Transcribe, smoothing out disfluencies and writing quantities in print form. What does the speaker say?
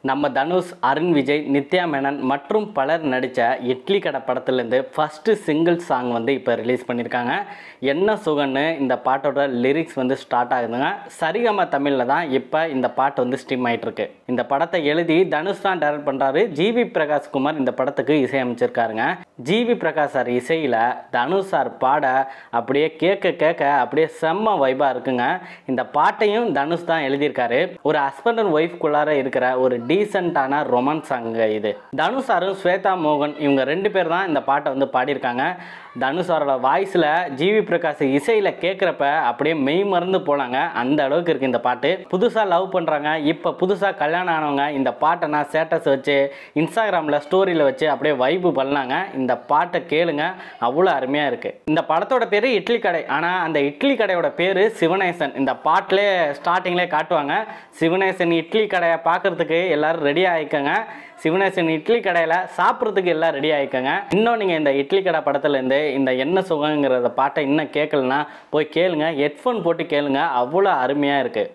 நம்ம தனுஷ், அருண் விஜய், நித்யா மேனன் மற்றும் பலர் நடித்த இட்லி கடை படத்துலேருந்து ஃபஸ்ட்டு சிங்கிள் சாங் வந்து இப்போ ரிலீஸ் பண்ணியிருக்காங்க. என்ன சுகன்னு இந்த பாட்டோட லிரிக்ஸ் வந்து ஸ்டார்ட் ஆகுதுங்க. சரிகம தமிழில் தான் இப்போ இந்த பாட்டு வந்து ஸ்ட்ரீம் ஆகிட்டுருக்கு. இந்த படத்தை எழுதி தனுஷ் தான் டைரக்ட் பண்ணுறாரு. ஜிவி பிரகாஷ் குமார் இந்த படத்துக்கு இசையமைச்சிருக்காருங்க. ஜிவி பிரகாஷ் சார் இசையில் தனுஷ் சார் பாட அப்படியே கேட்க அப்படியே செம்ம வைபாக இருக்குங்க. இந்த பாட்டையும் தனுஷ் தான் எழுதியிருக்காரு. ஒரு ஹஸ்பண்ட் அண்ட் ஒய்ஃப்குள்ளார இருக்கிற ஒரு டீசென்ட்டான ரொமான்ஸ் சாங்க இது. தனுஷ் சாரும் ஸ்வேதா மோகன் இவங்க 2 பேர் தான் இந்த பாட்டை வந்து பாடியிருக்காங்க. தனுஷ் சாரோட வாய்ஸில் ஜிவி பிரகாஷ் இசையில் கேட்குறப்ப அப்படியே மெய் மறந்து போனாங்க. அந்த அளவுக்கு இருக்குது இந்த பாட்டு. புதுசாக லவ் பண்ணுறாங்க, இப்போ புதுசாக கல்யாணம் ஆனவங்க இந்த பாட்டை நான் ஸ்டேட்டஸ் வச்சு இன்ஸ்டாகிராமில் ஸ்டோரியில் வச்சு அப்படியே வைப்பு பண்ணாங்க. இந்த பாட்டை கேளுங்க, அவ்வளோ அருமையாக இருக்குது. இந்த படத்தோட பேர் இட்லி கடை. ஆனால் அந்த இட்லி கடையோட பேர் சிவனேசன். இந்த பாட்டிலே ஸ்டார்டிங்லேயே காட்டுவாங்க. சிவனேசன் இட்லி கடையை பார்க்குறதுக்கு எல்லோரும் ரெடி ஆகிக்கங்க. சிவனேசன் இட்லி கடையில் சாப்பிட்றதுக்கு எல்லாம் ரெடி ஆகிக்கங்க. இன்னும் நீங்கள் இந்த இட்லி கடை படத்துலேருந்து இந்த என்ன சுகங்கிறத பாட்டை இன்னும் கேட்கலன்னா போய் கேளுங்க. ஹெட்ஃபோன் போட்டு கேளுங்க, அவ்வளோ அருமையாக இருக்குது.